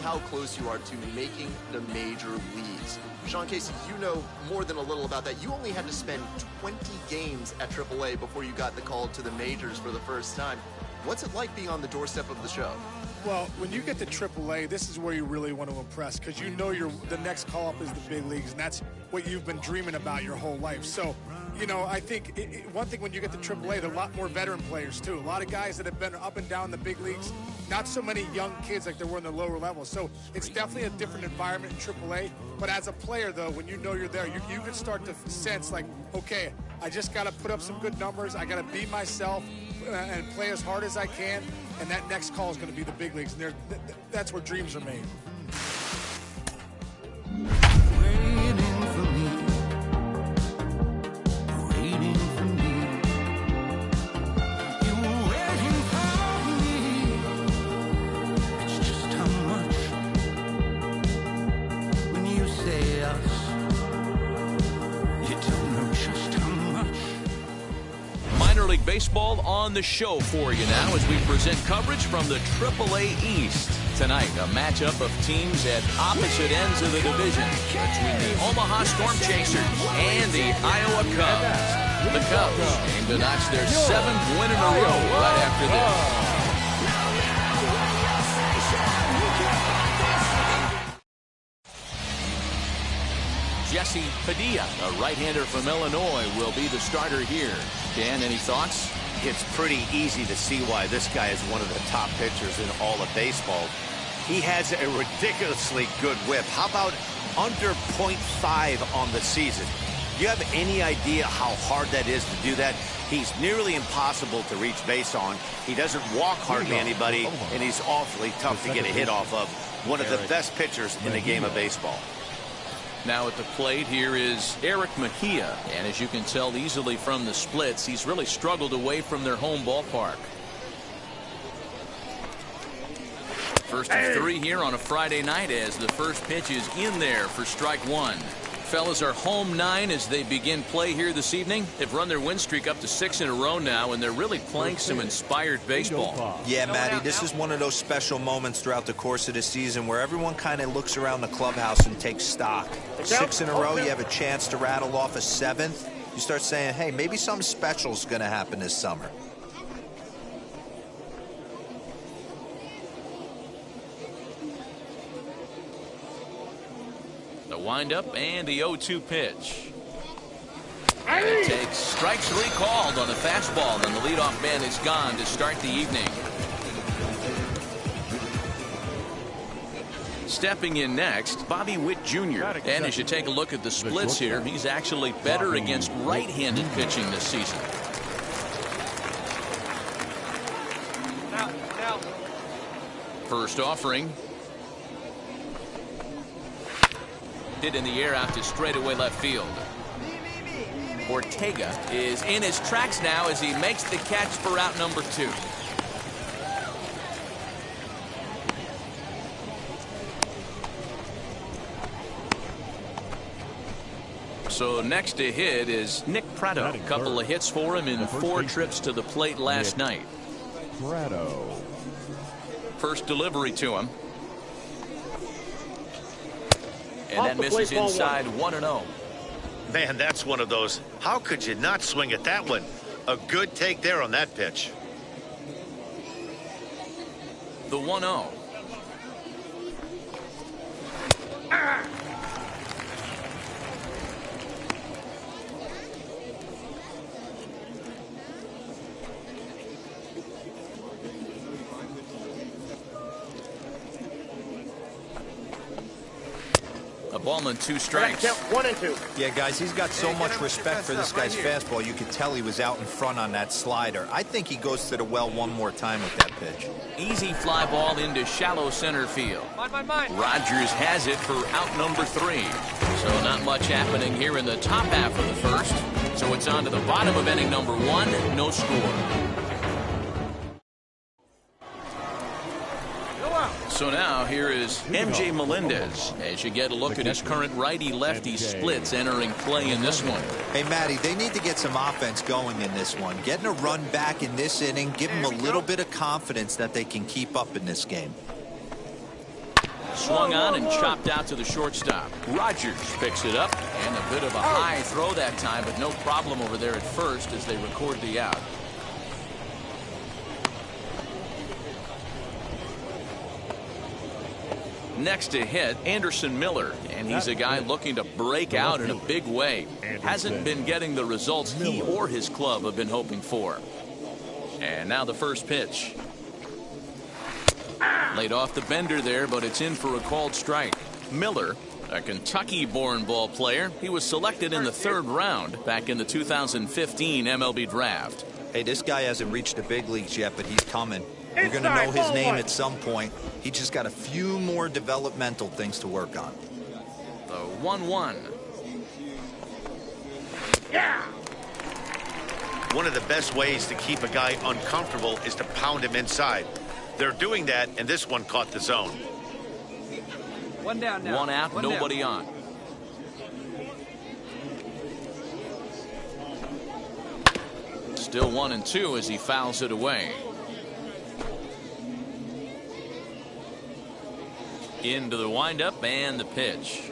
how close you are to making the major leagues. Sean Casey, you know more than a little about that. You only had to spend 20 games at AAA before you got the call to the majors for the first time. What's it like being on the doorstep of the show? Well, when you get to AAA, this is where you really want to impress, because you know the next call-up is the big leagues, and that's what you've been dreaming about your whole life. So, you know, I think one thing when you get to AAA, there are a lot more veteran players, too. A lot of guys that have been up and down the big leagues, not so many young kids like there were in the lower levels. So it's definitely a different environment in AAA. But as a player, though, when you know you're there, you can start to sense, like, okay, I just got to put up some good numbers. I got to be myself and play as hard as I can. And that next call is going to be the big leagues. And that's where dreams are made. League Baseball on the show for you now as we present coverage from the AAA East. Tonight, a matchup of teams at opposite ends of the division between the Omaha Storm Chasers and the Iowa Cubs. The Cubs aim to notch their 7th win in a row right after this. Jesse Padilla, a right-hander from Illinois, will be the starter here. Dan, any thoughts? It's pretty easy to see why this guy is one of the top pitchers in all of baseball. He has a ridiculously good whip. How about under .5 on the season? Do you have any idea how hard that is to do that? He's nearly impossible to reach base on. He doesn't walk hardly anybody, and he's awfully tough to get a hit off of. One of the best pitchers in the game of baseball. Now at the plate here is Eric Mejia, and as you can tell easily from the splits, he's really struggled away from their home ballpark. First of 3 here on a Friday night as the first pitch is in there for strike 1. Fellas are home 9 as they begin play here this evening. They've run their win streak up to 6 in a row now, and they're really playing some inspired baseball. Yeah, Matty, this is one of those special moments throughout the course of the season where everyone kind of looks around the clubhouse and takes stock. 6 in a row, you have a chance to rattle off a 7th. You start saying, hey, maybe something special is going to happen this summer. The windup and the 0-2 pitch. And it takes strike 3 called on the fastball, and the leadoff man is gone to start the evening. Stepping in next, Bobby Witt Jr. And as you take a look at the splits here, he's actually better against right-handed pitching this season. First offering. Hit in the air out to straightaway left field. Ortega is in his tracks now as he makes the catch for out number 2. So next to hit is Nick Pratto. A couple of hits for him in 4 trips to the plate last night. Pratto. First delivery to him. And that misses inside 1-0. Man, that's one of those. How could you not swing at that one? A good take there on that pitch. The 1-0. A ball and 2 strikes. 1 and 2. Yeah, guys, he's got so much respect for this guy's fastball. You could tell he was out in front on that slider. I think he goes to the well one more time with that pitch. Easy fly ball into shallow center field. Rogers has it for out number 3. So not much happening here in the top half of the first. So it's on to the bottom of inning number 1. No score. So now here is MJ Melendez as you get a look at his current righty-lefty splits entering play in this one. Hey, Matty, they need to get some offense going in this one. Getting a run back in this inning, give them a little bit of confidence that they can keep up in this game. Swung on and chopped out to the shortstop. Rogers picks it up, and a bit of a high throw that time, but no problem over there at first as they record the out. Next to hit, Anderson Miller, and he's a guy looking to break out in a big way. Hasn't been getting the results he or his club have been hoping for. And now the first pitch. Laid off the bender there, but it's in for a called strike. Miller, a Kentucky-born ball player, he was selected in the 3rd round back in the 2015 MLB draft. Hey, this guy hasn't reached the big leagues yet, but he's coming. You're going to know his name at some point. He just got a few more developmental things to work on. The 1-1. Yeah! One of the best ways to keep a guy uncomfortable is to pound him inside. They're doing that, and this one caught the zone. One down now. One out, nobody on. Still 1-2 as he fouls it away. Into the windup and the pitch.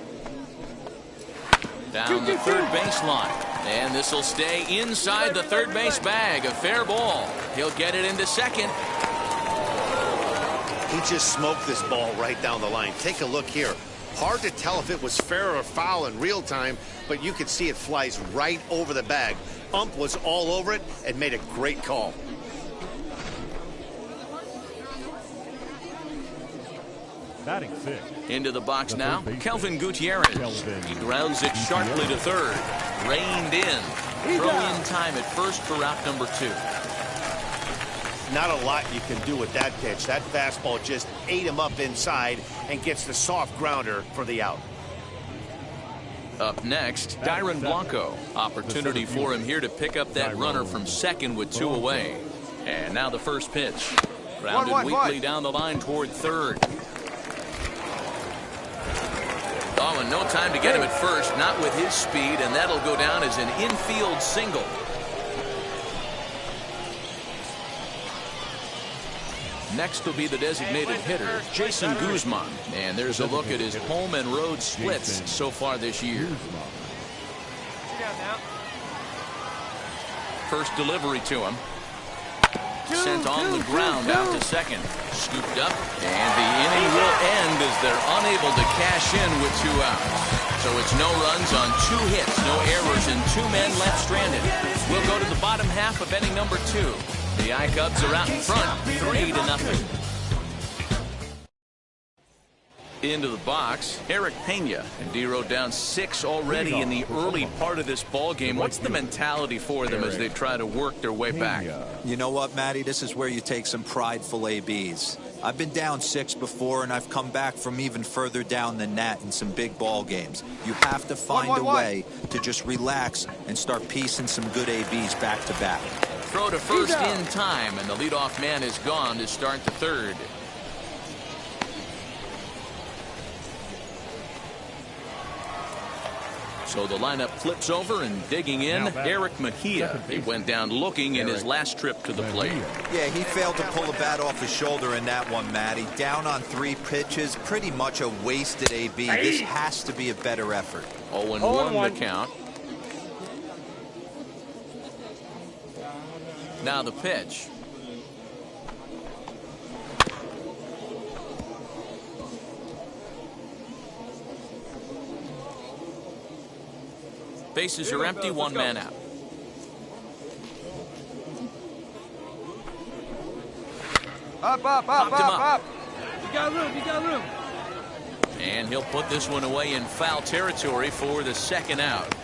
Down the third baseline. And this will stay inside the third base bag. A fair ball. He'll get it into second. He just smoked this ball right down the line. Take a look here. Hard to tell if it was fair or foul in real time, but you could see it flies right over the bag. Ump was all over it and made a great call. Batting 5th. Into the box now, Kelvin Gutierrez. He grounds it sharply to third. Reined in. Throw in time at first for out number 2. Not a lot you can do with that pitch. That fastball just ate him up inside and gets the soft grounder for the out. Up next, Dyron Blanco. Opportunity for him here to pick up that runner from second with 2 away. And now the first pitch. Grounded weakly down the line toward third. Oh, and no time to get him at first, not with his speed, and that'll go down as an infield single. Next will be the designated hitter, Jason Guzman. And there's a look at his home and road splits so far this year. First delivery to him. Sent on the ground out to second. Scooped up, and the inning will end as they're unable to cash in with 2 outs. So it's no runs on 2 hits, no errors, and 2 men left stranded. We'll go to the bottom half of inning number 2. The I-Cubs are out in front, 3-0. Into the box, Eric Pena, and D-Row down 6 already in the early part of this ball game. What's the mentality for them as they try to work their way back? You know what, Matty? This is where you take some prideful ABs. I've been down 6 before, and I've come back from even further down than that in some big ball games. You have to find a way to just relax and start piecing some good ABs back to back. Throw to first in time, and the leadoff man is gone to start the third. So the lineup flips over, and digging in, Eric Mejia. He went down looking in his last trip to the plate. Yeah, he failed to pull a bat off his shoulder in that one, Matty. Down on 3 pitches, pretty much a wasted AB. This has to be a better effort. 0-1 the count. Now the pitch. Bases are empty, 1 man out. Up. You got room. And he'll put this one away in foul territory for the second out.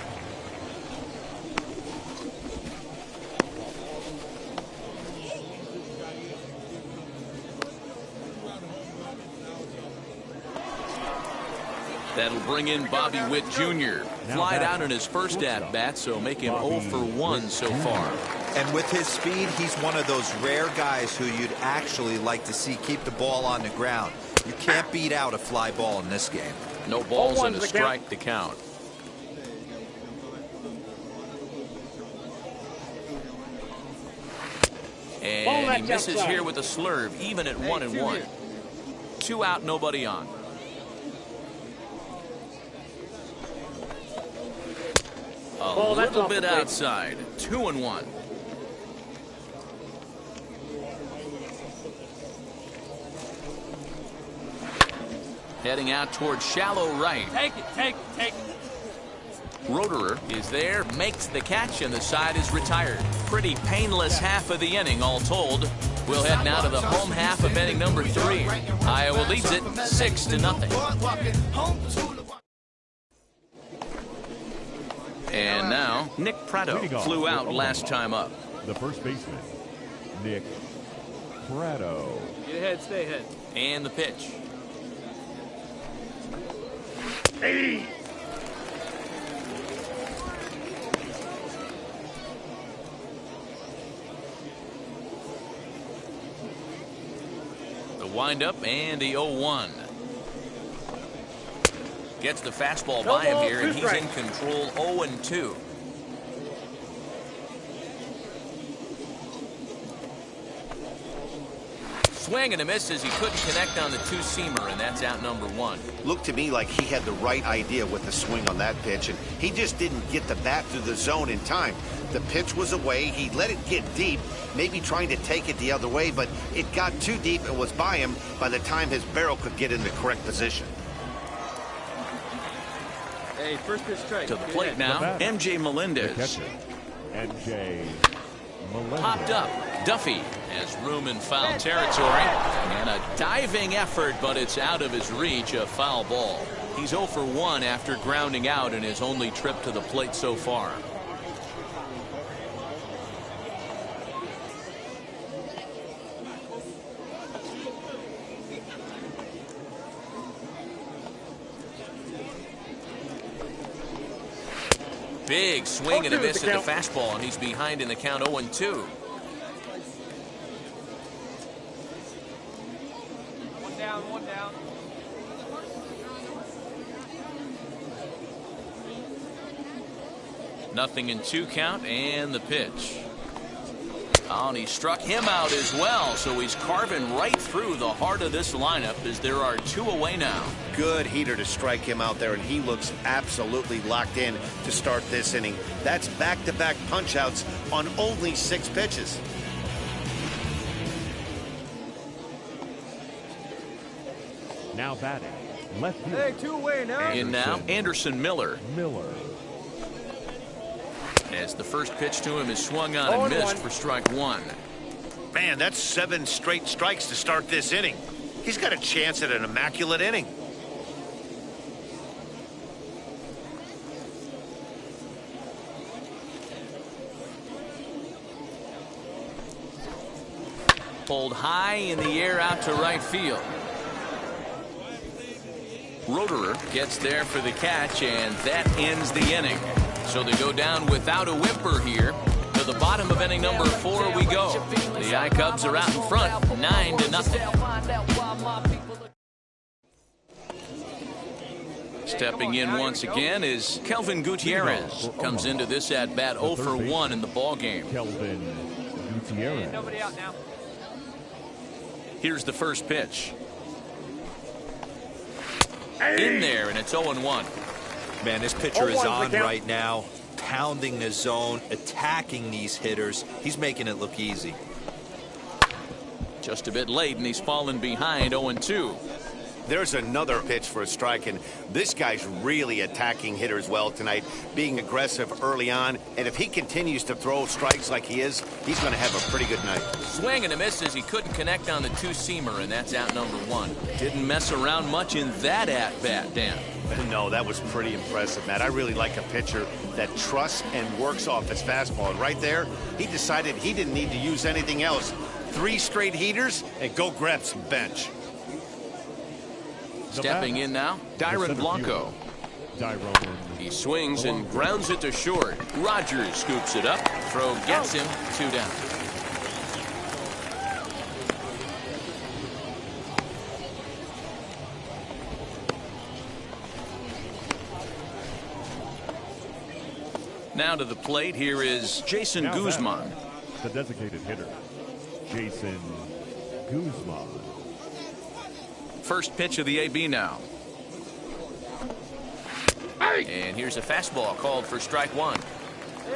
That'll bring in Bobby Witt Jr. Flied out in his first at-bat, so make him 0 for 1 so far. And with his speed, he's one of those rare guys who you'd actually like to see keep the ball on the ground. You can't beat out a fly ball in this game. No balls and a strike to count. And he misses here with a slurve, even at 1-1. 2 out, nobody on. A little bit outside. 2-1. Heading out towards shallow right. Take it, take it, take it. Roederer is there, makes the catch, and the side is retired. Pretty painless half of the inning, all told. We'll head now to the home half of inning number 3. Iowa leads it 6-0. And now, Nick Pratto flew out last time up. The first baseman, Nick Pratto. Get ahead, stay ahead. And the pitch. Hey! The windup and the 0-1. Gets the fastball by him here, and he's in control. 0-2. Swing and a miss as he couldn't connect on the two-seamer, and that's out number 1. Looked to me like he had the right idea with the swing on that pitch, and he just didn't get the bat through the zone in time. The pitch was away. He let it get deep, maybe trying to take it the other way, but it got too deep and was by him by the time his barrel could get in the correct position. Hey, first pitch strike. To the plate now, MJ Melendez. MJ Melendez. Popped up. Duffy has room in foul territory. And a diving effort, but it's out of his reach, a foul ball. He's 0 for 1 after grounding out in his only trip to the plate so far. Big swing and a miss at the fastball, and he's behind in the count 0-2. One down. Nothing in 2 count, and the pitch. Oh, and he struck him out as well, so he's carving right through the heart of this lineup as there are 2 away now. Good heater to strike him out there, and he looks absolutely locked in to start this inning. That's back-to-back punch-outs on only 6 pitches. Now batting, left field. Hey, 2 away now. In now, Anderson Miller. As the first pitch to him is swung on and missed for strike 1. Man, that's 7 straight strikes to start this inning. He's got a chance at an immaculate inning. Pulled high in the air out to right field. Roederer gets there for the catch, and that ends the inning. So they go down without a whimper here. To the bottom of inning number 4 we go. The I-Cubs are out in front, 9-0. Stepping in once again is Kelvin Gutierrez. Comes into this at-bat 0 for 1 in the ballgame. Kelvin Gutierrez. Nobody out now. Here's the first pitch. In there, and it's 0-1. Man, this pitcher is on right now, pounding the zone, attacking these hitters. He's making it look easy. Just a bit late, and he's fallen behind 0-2. There's another pitch for a strike, and this guy's really attacking hitters well tonight, being aggressive early on, and if he continues to throw strikes like he is, he's going to have a pretty good night. Swing and a miss as he couldn't connect on the two-seamer, and that's out number 1. Didn't mess around much in that at-bat, Dan. No, that was pretty impressive, Matt. I really like a pitcher that trusts and works off his fastball. And right there, he decided he didn't need to use anything else. 3 straight heaters, and go grab some bench. Stepping in now, Dyron Blanco. He swings and grounds it to short. Rogers scoops it up. Throw gets him. 2 down. Now to the plate, here is Jason Guzman. The designated hitter, Jason Guzman. First pitch of the AB now. And here's a fastball called for strike one.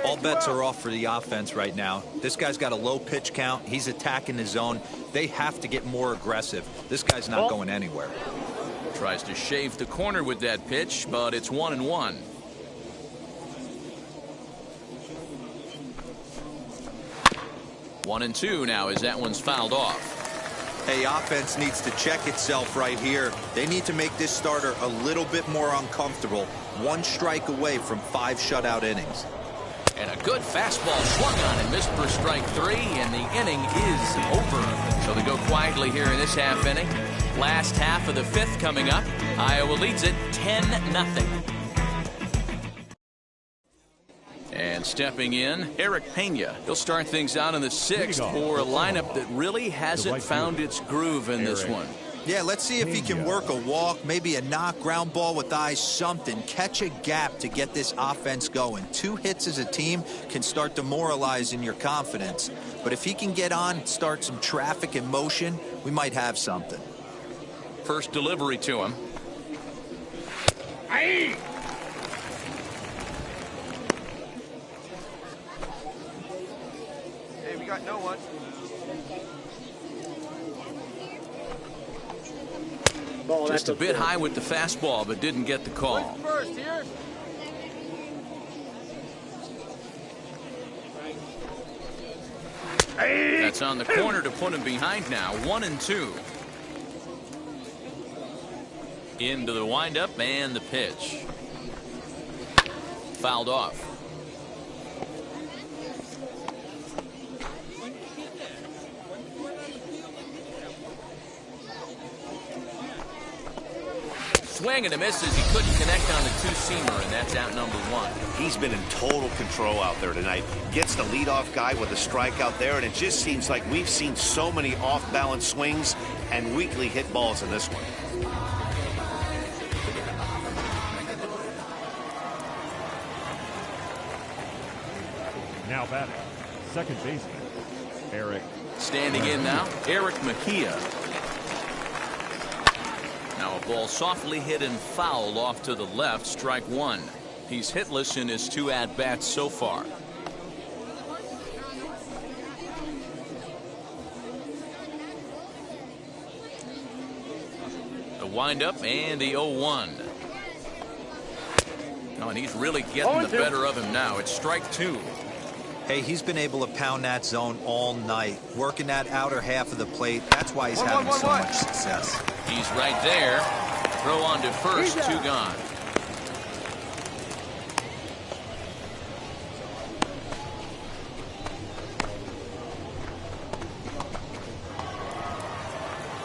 All bets are off for the offense right now. This guy's got a low pitch count. He's attacking the zone. They have to get more aggressive. This guy's not going anywhere. Tries to shave the corner with that pitch, but it's 1-1. One and two now as that one's fouled off. Hey, offense needs to check itself right here. They need to make this starter a little bit more uncomfortable. One strike away from 5 shutout innings. And a good fastball swung on and missed for strike 3, and the inning is over. So they go quietly here in this half inning. Last half of the 5th coming up. Iowa leads it 10-0. And stepping in, Eric Pena. He'll start things out in the 6th for a lineup that really hasn't found its groove in this one. Yeah, let's see if he can work a walk, maybe a knock, ground ball with eyes, something. Catch a gap to get this offense going. 2 hits as a team can start demoralizing your confidence. But if he can get on, start some traffic in motion, we might have something. First delivery to him. Hey, we got no one. Just a bit high with the fastball, but didn't get the call. First here. That's on the corner to put him behind now. 1-2. Into the windup and the pitch. Fouled off. Swing and a miss as he couldn't connect on the two-seamer, and that's out number 1. He's been in total control out there tonight. Gets the leadoff guy with a strikeout there, and it just seems like we've seen so many off-balance swings and weakly hit balls in this one. Now batting, second baseman, Eric. Standing in now, Eric Mejia. Now a ball softly hit and fouled off to the left, strike 1. He's hitless in his 2 at-bats so far. The windup and the 0-1. Oh, and he's really getting the better of him now. It's strike 2. Hey, he's been able to pound that zone all night, working that outer half of the plate. That's why he's having so much success. He's right there. Throw on to first, 2 gone.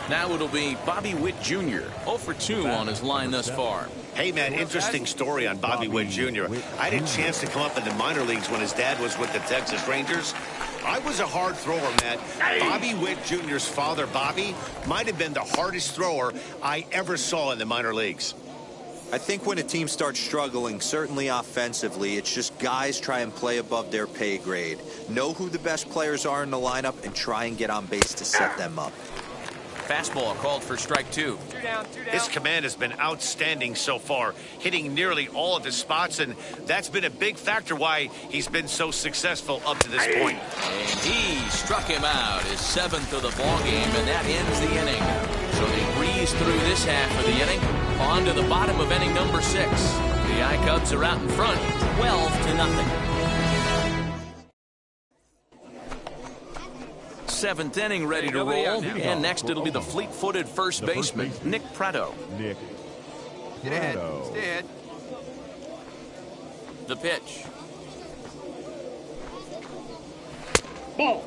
Now it'll be Bobby Witt Jr. 0 for 2 on his line thus far. Hey, man, interesting story on Bobby Witt Jr. I had a chance to come up in the minor leagues when his dad was with the Texas Rangers. I was a hard thrower, Matt. Bobby Witt Jr.'s father, Bobby, might have been the hardest thrower I ever saw in the minor leagues. I think when a team starts struggling, certainly offensively, it's just guys try and play above their pay grade. Know who the best players are in the lineup and try and get on base to set them up. Fastball called for strike 2. 2 down, 2 down. His command has been outstanding so far, hitting nearly all of his spots, and that's been a big factor why he's been so successful up to this point. And he struck him out, his 7th of the ballgame, and that ends the inning. So they breeze through this half of the inning, on to the bottom of inning number 6. The I-Cubs are out in front, 12-0. 7th inning ready to roll, and next it'll be the fleet-footed first baseman, Nick Prato. Nick. Get ahead. Prato. Stay ahead. The pitch. Ball.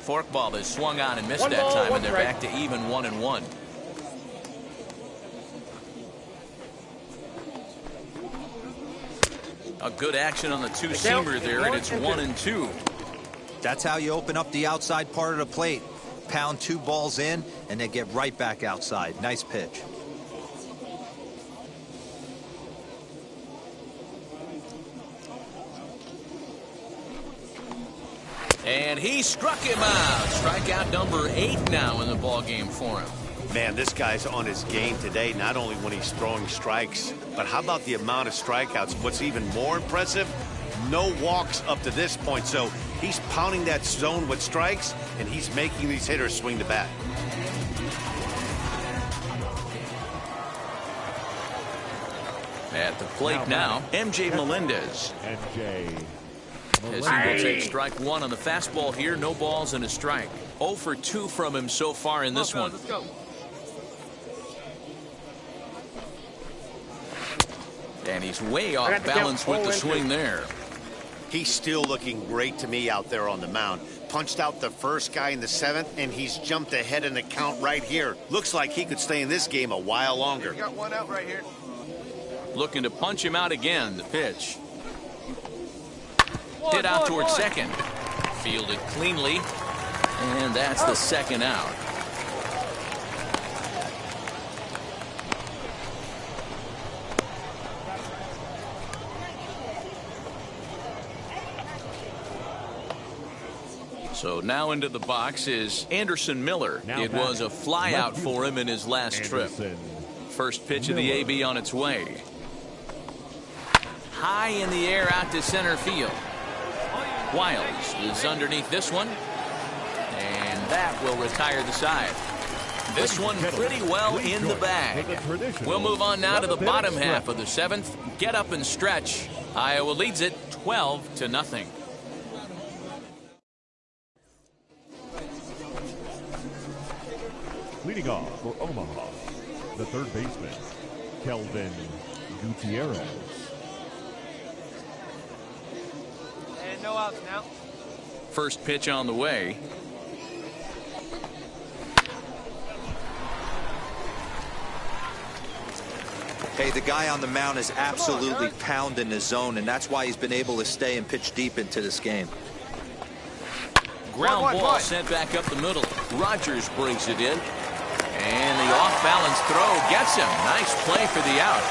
Forkball is swung on and missed that time, and they're back to even 1-1. A good action on the two-seamer there, and it's 1-2. That's how you open up the outside part of the plate. Pound 2 balls in, and they get right back outside. Nice pitch. And he struck him out. Strikeout number 8 now in the ballgame for him. Man, this guy's on his game today, not only when he's throwing strikes, but how about the amount of strikeouts? What's even more impressive, no walks up to this point. So he's pounding that zone with strikes, and he's making these hitters swing the bat. At the plate now, MJ Melendez. As he will take strike 1 on the fastball here, no balls and a strike. 0 for 2 from him so far in this one. Let's go. And he's way off balance with the swing there. He's still looking great to me out there on the mound. Punched out the first guy in the 7th, and he's jumped ahead in the count right here. Looks like he could stay in this game a while longer. We got one out right here. Looking to punch him out again. The pitch. Hit out towards second. Fielded cleanly. And that's the second out. So now into the box is Anderson Miller. It was a flyout for him in his last trip. First pitch of the AB on its way. High in the air out to center field. Wiles is underneath this one. And that will retire the side. This one pretty well in the bag. We'll move on now to the bottom half of the 7th. Get up and stretch. Iowa leads it 12-0. Leading off for Omaha, the third baseman, Kelvin Gutierrez. And no outs now. First pitch on the way. Hey, the guy on the mound is absolutely pounding the zone, and that's why he's been able to stay and pitch deep into this game. Ground ball sent back up the middle. Rogers brings it in. And the off-balance throw gets him. Nice play for the out.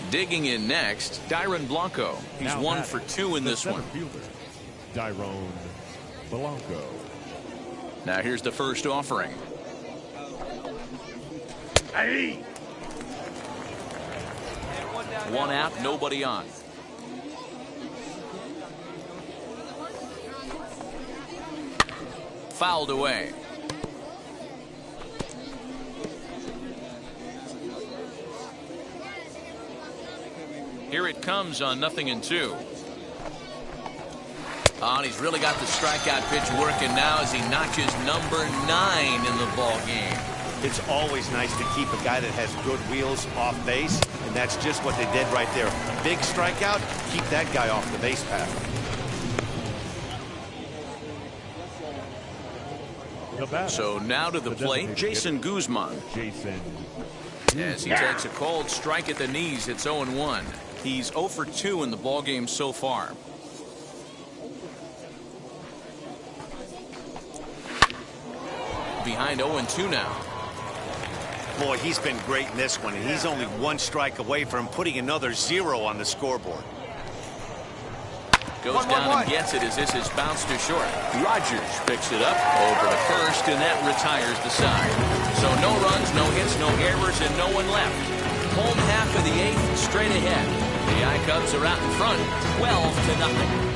Digging in next, Dyron Blanco. He's 1 for 2 in this one. Dyron Blanco. Now here's the first offering. Hey. One out, nobody on. Fouled away. Here it comes on 0-2. Oh, and he's really got the strikeout pitch working now as he notches number 9 in the ball game. It's always nice to keep a guy that has good wheels off base, and that's just what they did right there. Big strikeout, keep that guy off the base path. So now to the plate, Jason Guzman. As he takes a cold strike at the knees, it's 0-1. He's 0 for 2 in the ballgame so far. Behind 0-2 now. Boy, he's been great in this one, and he's only 1 strike away from putting another 0 on the scoreboard. Goes down and gets it as this is bounced to short. Rogers picks it up over to first, and that retires the side. So no runs, no hits, no errors, and no one left. Home half of the 8th, straight ahead. The I-Cubs are out in front, 12-0.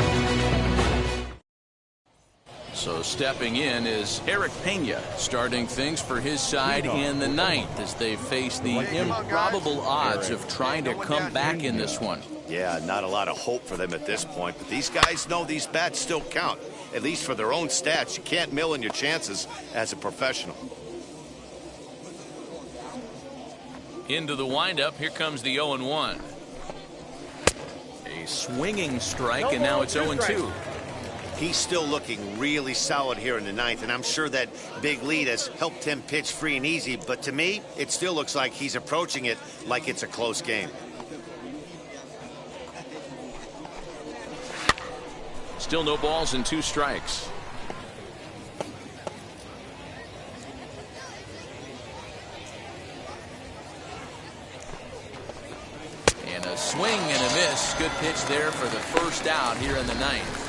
So stepping in is Eric Pena, starting things for his side in the 9th as they face the improbable odds of trying to come back in this one. Yeah, not a lot of hope for them at this point, but these guys know these bats still count, at least for their own stats. You can't mill in your chances as a professional. Into the windup, here comes the 0-1. A swinging strike, and now it's 0-2. He's still looking really solid here in the 9th, and I'm sure that big lead has helped him pitch free and easy, but to me, it still looks like he's approaching it like it's a close game. Still no balls and 2 strikes. swing and a miss. Good pitch there for the first out here in the ninth.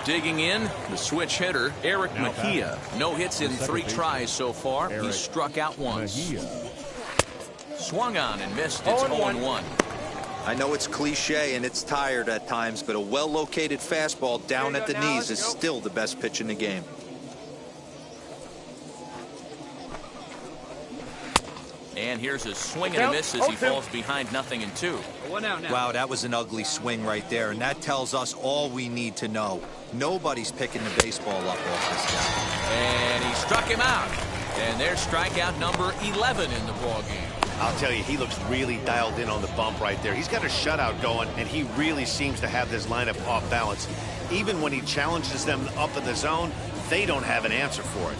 Digging in, the switch hitter, Eric Mejia. No hits in 3 tries so far. He struck out once. Swung on and missed. It's 0-1. I know it's cliche and it's tired at times, but a well-located fastball down at the knees is still the best pitch in the game. And here's a swing and a miss as he falls behind 0-2. Wow, that was an ugly swing right there, and that tells us all we need to know. Nobody's picking the baseball up off this guy. And he struck him out. And there's strikeout number 11 in the ballgame. I'll tell you, he looks really dialed in on the bump right there. He's got a shutout going, and he really seems to have this lineup off balance. Even when he challenges them up in the zone, they don't have an answer for it.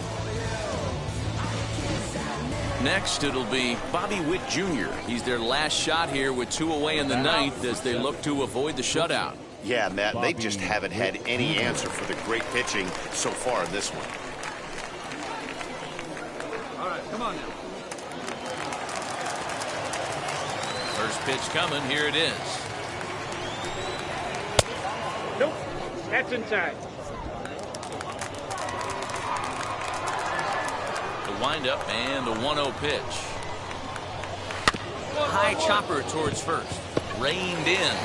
Next, it'll be Bobby Witt Jr. He's their last shot here with 2 away in the ninth as they look to avoid the shutout. Yeah, Matt, they just haven't had any answer for the great pitching so far in this one. All right, come on now. First pitch coming. Here it is. Nope, that's inside. The windup and the 1-0 pitch. High chopper towards first. Reined in.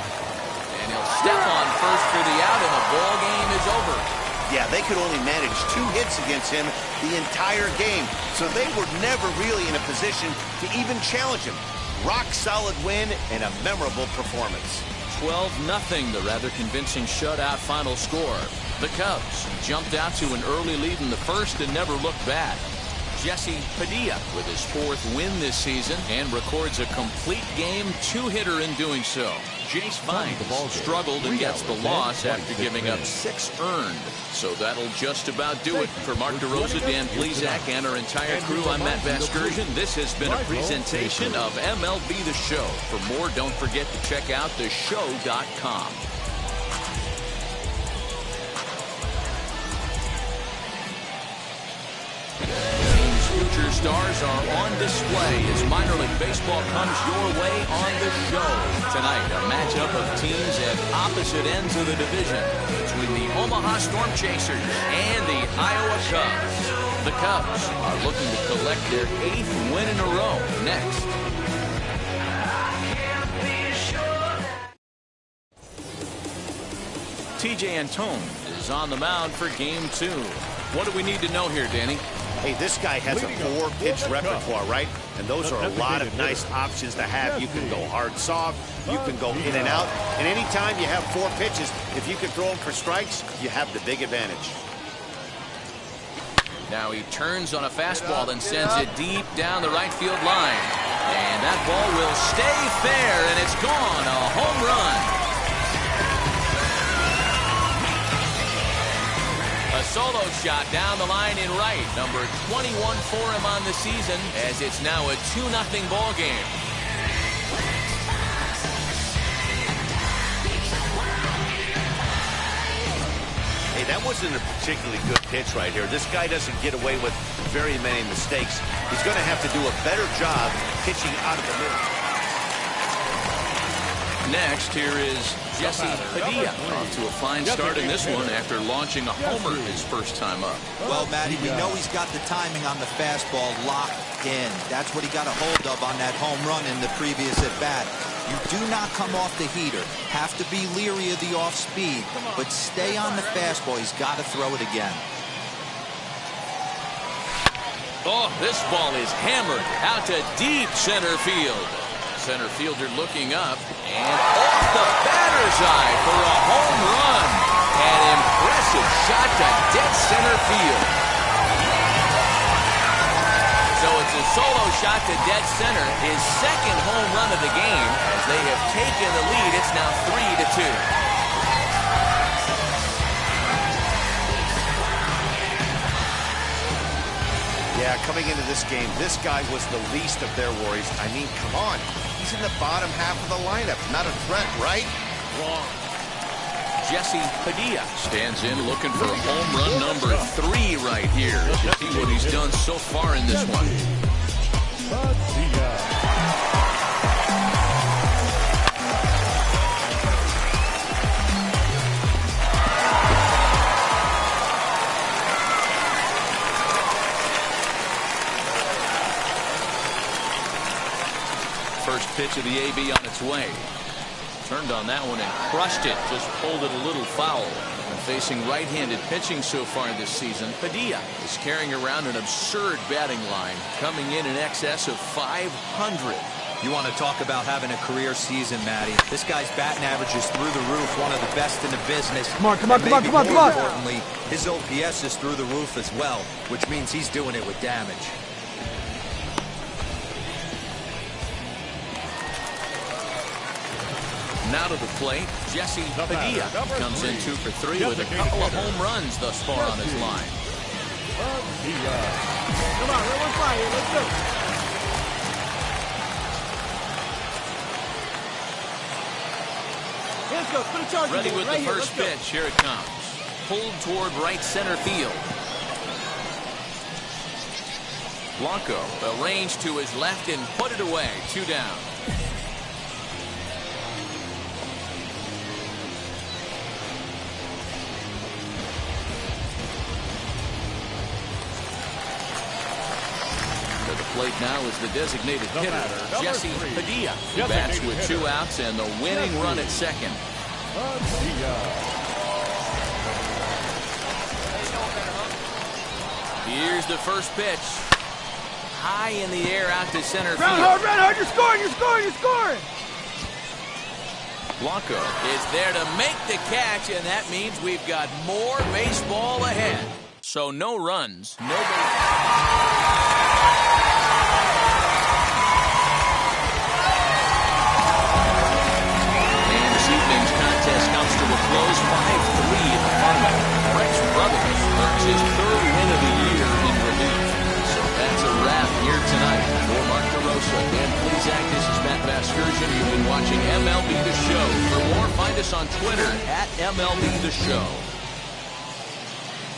And he'll step on first for the out, and the ball game is over. Yeah, they could only manage 2 hits against him the entire game, so they were never really in a position to even challenge him. Rock solid win and a memorable performance. 12-0, the rather convincing shutout final score. The Cubs jumped out to an early lead in the first and never looked back. Jesse Padilla with his 4th win this season and records a complete game 2-hitter in doing so. Jace Vines struggled and gets the loss after giving up 6 earned. So that'll just about do it. For Mark DeRosa, Dan Plesac, and our entire crew, I'm Matt Vasgersian. This has been a presentation of MLB The Show. For more, don't forget to check out theshow.com. Future stars are on display as minor league baseball comes your way on the show. Tonight, a matchup of teams at opposite ends of the division between the Omaha Storm Chasers and the Iowa Cubs. The Cubs are looking to collect their 8th win in a row next. TJ Antone is on the mound for game 2. What do we need to know here, Danny? Hey, this guy has a 4-pitch repertoire, right? And those are a lot of nice options to have. You can go hard, soft. You can go in and out. And anytime you have 4 pitches, if you can throw them for strikes, you have the big advantage. Now he turns on a fastball and sends it deep down the right field line. And that ball will stay fair, and it's gone. A home run. A solo shot down the line in right. Number 21 for him on the season, as it's now a 2-0 ball game. Hey, that wasn't a particularly good pitch right here. This guy doesn't get away with very many mistakes. He's going to have to do a better job pitching out of the middle. Next, here is Jesse Padilla, off to a fine start in this one after launching a homer his first time up. Well, Matty, we know he's got the timing on the fastball locked in. That's what he got a hold of on that home run in the previous at-bat. You do not come off the heater. Have to be leery of the off-speed, but stay on the fastball. He's got to throw it again. Oh, this ball is hammered out to deep center field. Center fielder looking up, and off the batter's eye for a home run. An impressive shot to dead center field. So it's a solo shot to dead center, his 2nd home run of the game. As they have taken the lead, it's now 3-2. Yeah, Yeah, coming into this game, this guy was the least of their worries. I mean, come on. He's in the bottom half of the lineup. Not a threat, right? Wrong. Jesse Padilla stands in looking for home run number 3 right here. See what he's done so far in this one. First pitch of the AB on its way. Turned on that one and crushed it. Just pulled it a little foul. And facing right-handed pitching so far this season, Padilla is carrying around an absurd batting line, coming in excess of 500. You want to talk about having a career season, Matty. This guy's batting average is through the roof, one of the best in the business. Come on. More importantly, his OPS is through the roof as well, which means he's doing it with damage. Now to the plate, Jesse Padilla comes in 2 for 3 with a couple of home runs thus far on his line. Come on, let's fly here. Let's go. Let's go. Put a charge. Ready with right the first pitch. Here it comes. Pulled toward right center field. Blanco arranged to his left and put it away. 2 down. Plate now is the designated hitter, Jesse Padilla. He bats with 2 outs and the winning run at second. Here's the first pitch. High in the air out to center field. Run hard, you're scoring. Blanco is there to make the catch, and that means we've got more baseball ahead. So no runs, no base. Comes to a close 5-3 in the final. Rex Brothers earns his 3rd win of the year in relief. So that's a wrap here tonight. For Mark DeRosa and Plezak, this is Matt Vasgersian. You've been watching MLB The Show. For more, find us on Twitter at MLB The Show.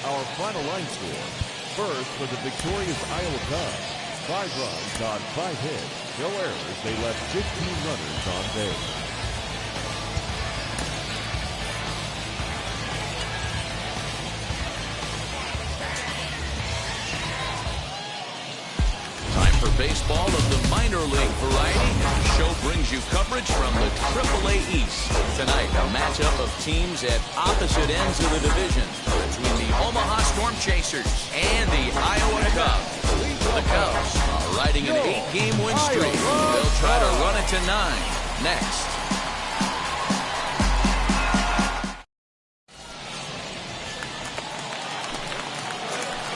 Our final line score. First for the victorious Iowa Cubs. 5 runs on 5 hits. No errors. They left 15 runners on base. Baseball of the minor league variety. The show brings you coverage from the AAA East. Tonight, a matchup of teams at opposite ends of the division between the Omaha Storm Chasers and the Iowa Cubs. The Cubs are riding an 8-game win streak. They'll try to run it to 9 next.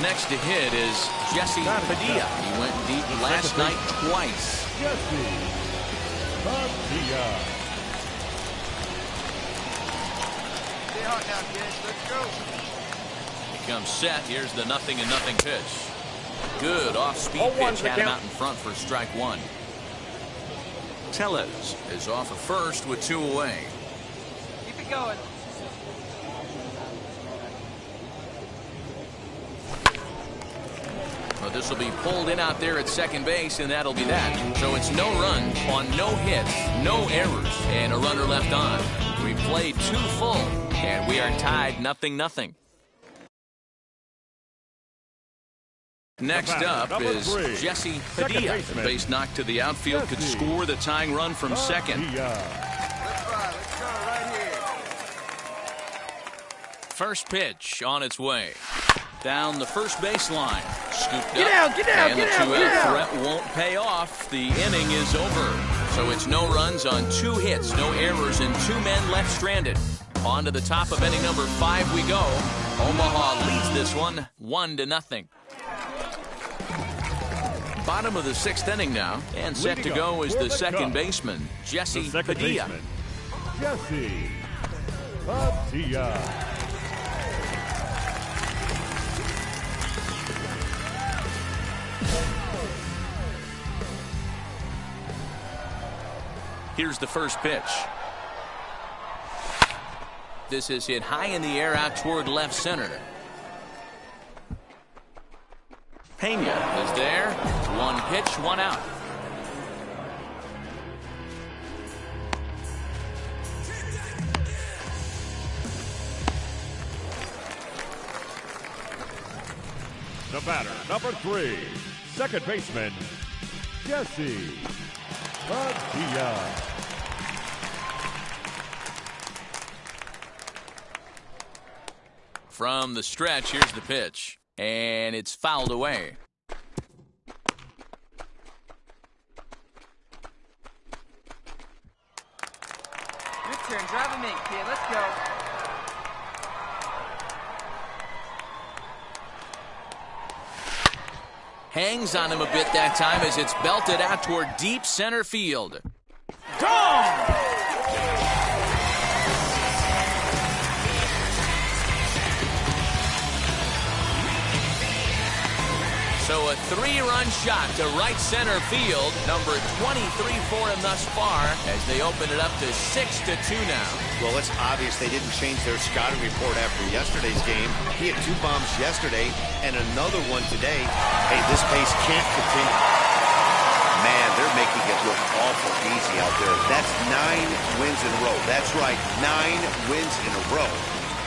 Next to hit is Jesse Padilla. He went deep last night twice. Jesse Padilla. Stay hot now, kids. Let's go. He comes set. Here's the 0-0 pitch. Good off-speed pitch. Had him out in front for strike 1. Tellez is off at first with 2 away. Keep it going. Well, this will be pulled in out there at second base, and that'll be that. So it's no runs on no hits, no errors, and a runner left on. We played 2 full, and we are tied 0-0. Next up is Jesse Padilla. The base knock to the outfield could score the tying run from second. Let's ride. Let's go right here. First pitch on its way. Down the first baseline. Scooped up. Get out, and the 2-out threat won't pay off. The inning is over. So it's no runs on 2 hits, no errors, and 2 men left stranded. On to the top of inning number 5 we go. Omaha leads this one 1-0. Bottom of the 6th inning now. And set to go is the second baseman, Jesse Padilla. Jesse Padilla. Here's the first pitch. This is hit high in the air out toward left center. Pena is there. One pitch, one out. The batter, number 3, second baseman, Jesse Padilla. From the stretch, here's the pitch. And it's fouled away. Your turn. Drive him in, kid. Let's go. Hangs on him a bit that time as it's belted out toward deep center field. Gone! So a 3-run shot to right center field. Number 23 for him thus far as they open it up to 6-2 now. Well, it's obvious they didn't change their scouting report after yesterday's game. He had 2 bombs yesterday and another one today. Hey, this pace can't continue. Man, they're making it look awful easy out there. That's 9 wins in a row. That's right, 9 wins in a row.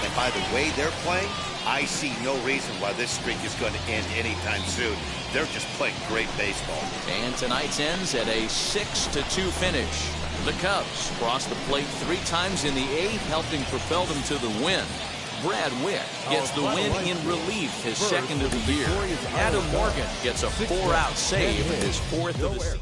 And by the way they're playing, I see no reason why this streak is going to end anytime soon. They're just playing great baseball. And tonight's ends at a 6-2 finish. The Cubs crossed the plate 3 times in the 8th, helping propel them to the win. Brad Wick gets the win in relief, his second of the year. Adam Morgan gets a 4-out save, his 4th of the season.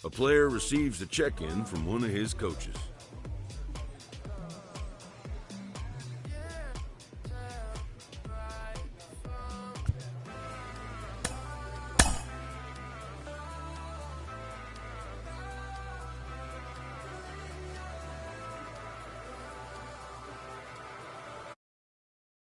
A player receives a check-in from one of his coaches.